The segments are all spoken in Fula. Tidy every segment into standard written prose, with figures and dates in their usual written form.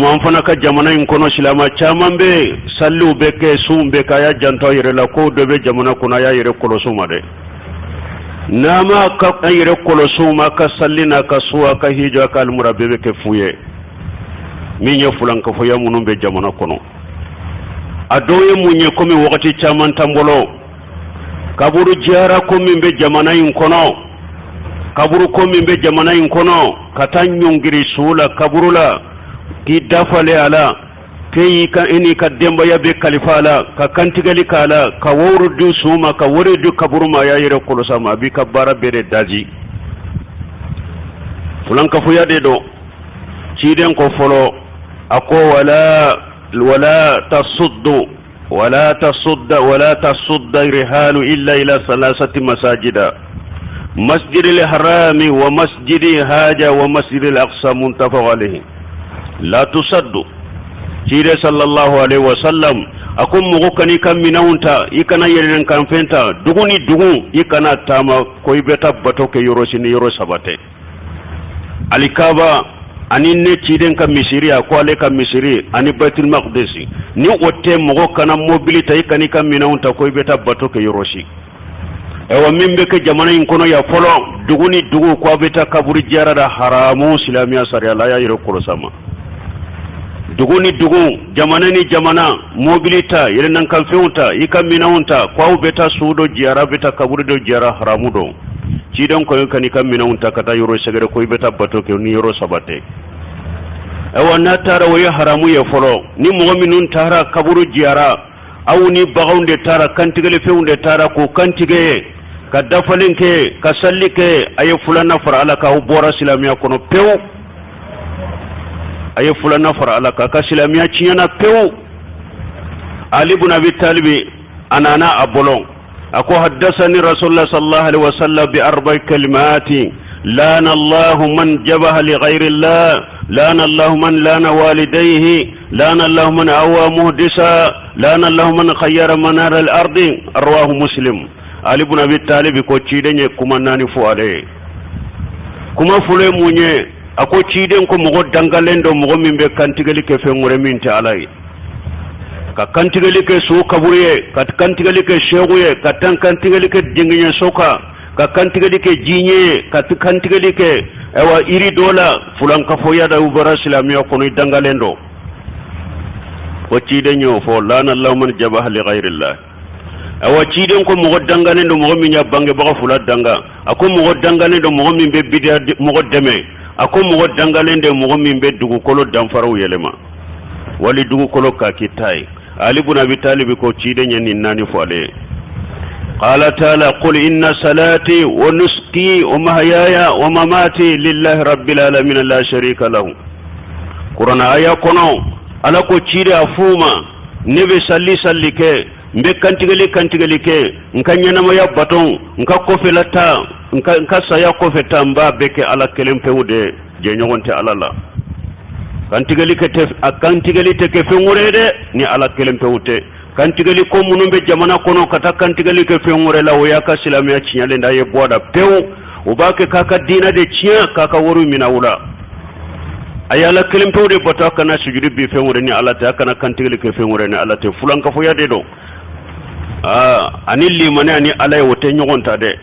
man fana ka jamana in kono silama caman be sallu be ke sum be kaya janto yere la ko do be jamana kuna ya yere kolosuma de nama ka yere kolosuma ka sallina ka suwa ka hijo ka almurabbe be ke fuye minye fulan ka fuya munun be jamana kono adoye munye komi wakati caman tambolo kaburu jara komi be jamana in kono kaburu komi be jamana in kono katanyungiri sula kaburu la ki dafale ala kai ka ini ka demba ya be kalifala ka kantigali kala ka woro du suma ka wore du kaburuma ya yire kolo sama bi ka bara bere daji fulan ka fu ya de do ciden ko folo ako wala tasudda rihalu illa ila salasati masajida مسجد الحرام ومسجد هاجة ومسجد الأقصى منتفق عليه لا تصد سيدي صلى الله عليه وسلم أكون مغوكني كم منونتا يكنا يرين كم فنتا دغوني دغون يكنا تاما كوي بيتا بطوك يروسيني يرو سباتي alikaba ani ne ciden ka misiri akwale ka misiri ani baitul maqdis ni wote mogo kana mobilita yikani ka minawunta koy beta bato ke yoroshi ewa mimbe ke jamana in kono ya folo duguni dugu ko beta kaburi jara da haramu islamiya sariya la ya yiro ko sama duguni dugu jamana ni jamana mobilita yire nan kan feunta yika minawunta ko beta sudo jara beta kaburi do jara haramu do ciden ko kani kam minawunta kata yoro segere ko beta bato ke ni yoro sabate ewa na tara waye haramu ya folo ni mu'minun tara kaburu jara aw ni bagawnde tara kantigale feunde tara ko kantige ka dafalinke ka sallike aye fulana fara ala ka bora islamiya kono pew aye fulana fara ala ka islamiya ciyana pew ali ibn abi talib anana abolon ako haddathani rasulullah sallallahu alaihi wasallam bi arba'i kalimati lana allah man jabaha li ghayri allah lana allah man lana walidayhi lana allah man awa muhdisa lana allah man khayyara manar al ardi rawahu muslim ali ibn abi talib ko cidenye kuma nani fu ale kuma fule munye ako ciden ko mo dangalendo mo mimbe kantigali ke fe ngure min ta alai ka kantigali ke su kaburiye ka kantigali ke sheguye ka tan kantigali ke dinginya soka ka kantigali ke jinye ka kantigali ke ewa iri dola fulan ka fo yada ubara islamiya ko no dangalendo ko cidenyo fo lana allah man jabaha li ghayri allah awa ciden ko mo dangane do mo min ya bange ba fula danga ako mo dangane do mo min be bidia mo deme ako mo dangane de mo min be dugu kolo dam faraw yelema wali dugu kolo ka kitai ali ibn abi talib ko ciden nyen nani fole qala ta'ala qul inna salati wa nuski wa mahyaya wa mamati lillahi rabbil alamin la sharika lahu qur'ana aya kono ala ko cide afuma nebe salli ke mbe kantigali ke nkanyana mo ya baton nka kofelata nka saya kofeta mba beke ala kelempe ude je nyogonte alala kantigali te ke fengurede ni ala kelempe ute kantigali ko munumbe jamana kono kata kantigali ke fengure la waya ka silamiya cinyale ndaye boda pew ubake kaka dina de cinya kaka woru minawula ayala kelempe ude bota kana sujudi bi fengure ni ala ta kana kantigali ke fengure ni ala te fulanka fo yade do anili mane ani alay wote nyogonta de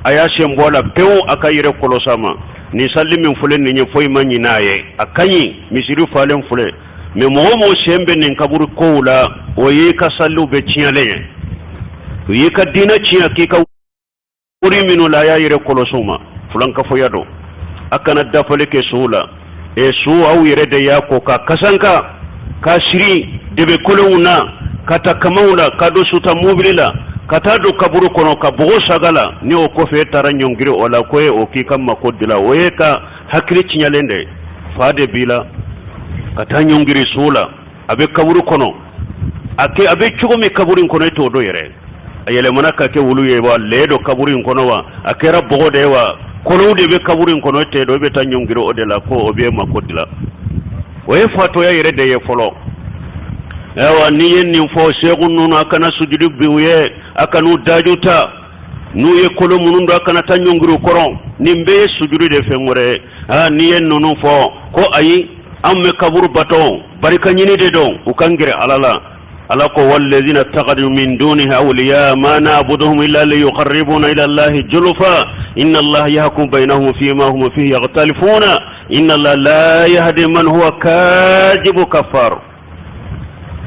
aya sembola pew akayire kolosama ni sallimin fulen ni foy manyi naye akanyi misiri falen fule me momo sembe nin kaburu koula o yi ka sallu be ciale yi ka dina ciya ki ka uri minu la ya yire kolosuma fulan ka foyado akana dafale ke sula e su au yire de ya ko ka kasanka ka shiri debe kolona kata kamaula kado suta mobilila kata do kaburu kono ka bogo sagala ni o ko fe tara nyongiri ola koye o ki kam makodila oye ka hakri cinyalende fade bila kata nyongiri sula abe kaburu kono abe chugo mi kaburu kono to do yere ayele manaka ke wulu ye wa ledo kaburu kono wa akera bogo de wa kono de be kaburu kono te do be ta nyongiri odela ko obe makodila oye fato ya yere de ye folo ewa niyen nin fo segun nunu akana sujudu biwe akanu dajuta nuye kolo munundu akana tanyonguru koron nimbe sujudu de fengure niyen nunu fo ko ayi amme kaburu bato barika nyini de don ukangire alala alako wallazina taqadu min dunihi awliya ma na'buduhum illa liyuqarribuna ila allahi julfa inna allaha yahkum bainahum fima hum fihi yakhtalifuna inna allaha la yahdi man huwa kajibu kafar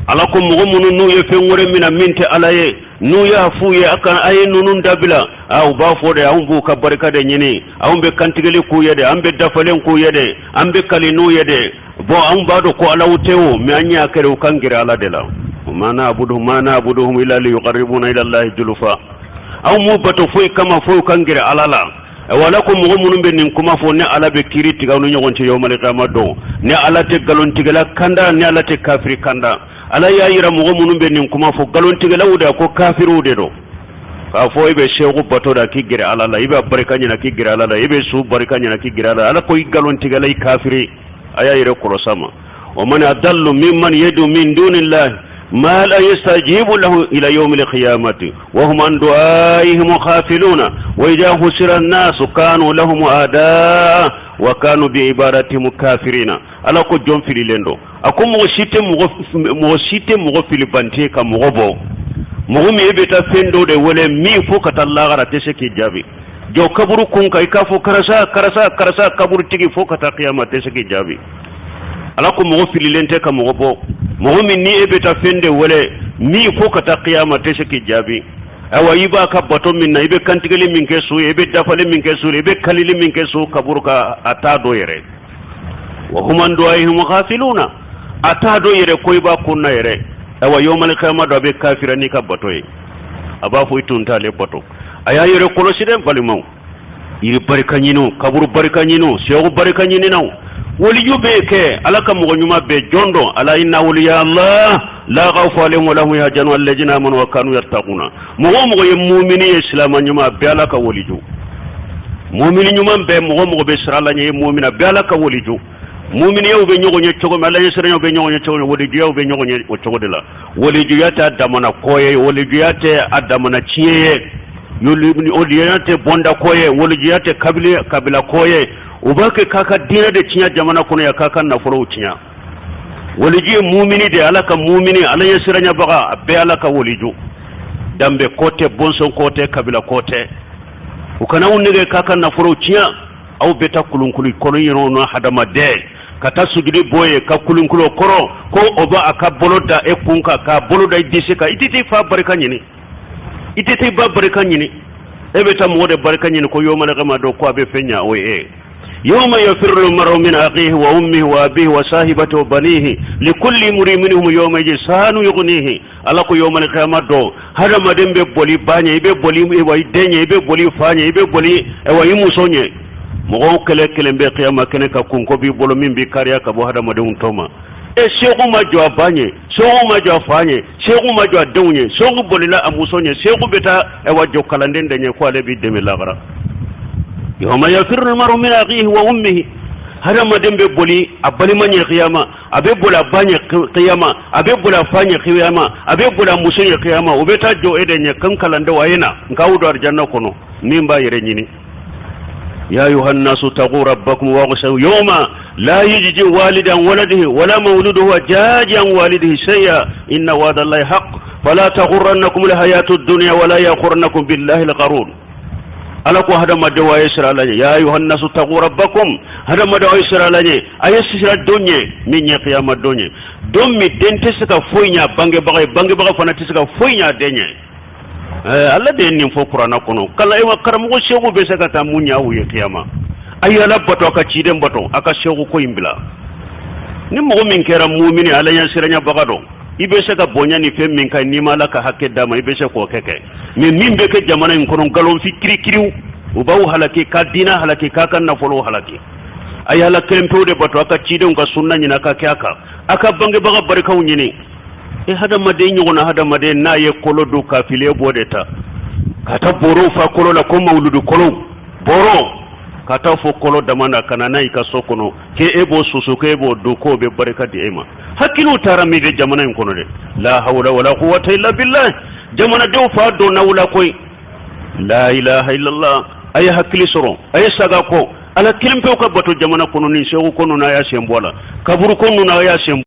alako mugumunu nu yefengure mina minte alaye nu ya fuye akan ayi nunun dabila aw ba fode aw bu ka barika de nyini aw be kantigeli ku yede ambe dafalen ku yede ambe kali nu yede bo an ba do ko alawtewo mi anya kare u kangira ala de la ma na'buduhum illa liyuqarribuna ila allahi julfa aw mu bato fuy kama fuy kangira ala la walakum mu'minun be nin kuma fo ne ala be kiriti ga no nyogonte yawmal qiyamah do ne ala te galon tigala kanda ne ala te kafiri kanda ala ya yira mu'minun be nin kuma fo galon tigala wuda ko kafiru de do ka fo ibe shegu bato da ki gira ala la ibe barika nyina ki gira ala la ibe su barika nyina ki gira ala ko galon tigala kafiri aya yira kurosama wa man adallu mimman yadu min dunillahi ما لا يستجيب له إلى يوم القيامة وهم عن دعائهم غافلون وإذا حشر الناس كانوا لهم أعداء وكانوا بعبادتهم كافرين على كل جون في لندو أكون مغشيت مغفل بانتيكا مغبو مغمي يبتا فندو دي ولي مي فوكة الله غرا تشكي جابي جو كبرو كونكا يكافو كرسا كبرو تيكي فوكة قيامة تشكي جابي على كل مغفل لنتيكا مغبو mu'min ni ebe ta fende wale mi fo kata qiyama te shaki jabi awa yiba ka bato min na ibe kantigeli min ke su ebe dafale min ke su ebe kalili min ke su kaburka ata do yere wa hum an du'aihim ghafiluna ata do yere koy ba kunna yere awa yawmal qiyamah do be kafira ni ka bato yi aba fo itunta le bato aya yere kolosi den falimaw iri barikanyino kaburu barikanyino sewu barikanyino woli yube ke alaka mo nyuma be jondo ala inna waliya allah la khawfu alaihim wa lahum yahzanun alladhina amanu wa kanu yattaquna mo ye mu'mini islam nyuma be alaka woli ju mu'mini nyuma be mo be sirala nye mu'mina be alaka woli ju mu'mini yow be nyogo nyogo ma la yesra be nyogo nyogo woli ju yow be nyogo nyogo de la woli ju yata damana koye woli ju yata adamana ciye yoli woli yata bonda koye woli ju yata kabila koye ubake kaka dina de cinya jamana kono ya kaka na furo cinya waliji mu'mini de alaka mu'mini ala yasiranya baga be alaka waliju dambe kote bonson kote kabila kote ukana unnege kaka na furo cinya au beta kulunkulu kono yino no hadama de kata sugidi boye ka kulunkulo koro ko oba aka boloda e kunka ka boloda disika ititi fa barika nyini ititi ba barika nyini ebeta mode barika nyini ko yoma kama do ko abe fenya oye يوم يفر المرء من أخيه وأمه وأبيه وصاحبته وبنيه لكل امرئ منهم يوم يسان يغنيه ألاكو يوم القيامة دو هذا ما دم ببولي باني ببولي ويدني ببولي فاني ببولي ويموسوني مغو كله كلم بقيامة كنك كونكو ببولو من بكاريا كبو هذا ما دون توما سيغو ما جوا باني سيغو ما جوا فاني سيغو ما جوا دوني سيغو بولي لا أموسوني سيغو بتا جو كالاندين دنيا كوالي بيدمي لغرا يوم يفر المرء من أخيه وأمه هذا ما دم ببولي أبلي من القيامة أبي بولا باني القيامة أبي بولا فاني القيامة أبي بولا مسني القيامة وبتاجو إدنيا كم كلاندو أينا نكاودو أرجانا كونو ميمبا يرنيني يا أيها الناس اتقوا ربكم واخشوا يوما لا يجزي والدا ولده ولا مولود هو جاجا والده شيئا إن وعد الله حق فلا تغرنكم الحياة الدنيا ولا يغرنكم بالله الغرور alako hada madawa yesra lañe ya ayuha nnasu taqu rabbakum hada madawa yesra lañe ayesra donye min ya qiyama donye don mi dente sika foynya bange baga fanati sika foynya denye alla de nin fo qur'ana kono kala e karam ko shegu be saka ta munya wu ya qiyama ayala bato ka ciden bato aka shegu ko imbila ni mo min kera mu'mini ala yasranya bagado ibe saka bonya ni fem min kay ni malaka hakke dama ibe se ko keke min be ke jamana en kono galon fi kiri ubaw halaki ka dina halaki ka kan na folo halaki ay hala kempe de bato aka ciden ka sunna nyina ka kyaka aka bange baga barka nyini e hada made nyona hada made na ye kolo do ka file bodeta kata boro fa kolo la ko mawludu kolo boro kata fo kolo damana kana nay ka sokono ke ebo susu ke ebo do ko be barka di ema hakilu tarami de jamana en kono de la hawla wala quwwata illa billah jamana de fa do nawla koy la ilaha illallah ay hakili soro ay saga ko ala kilimpe ka bato jamana kono ni shehu kono na ya shembola kaburu kono na ya shembola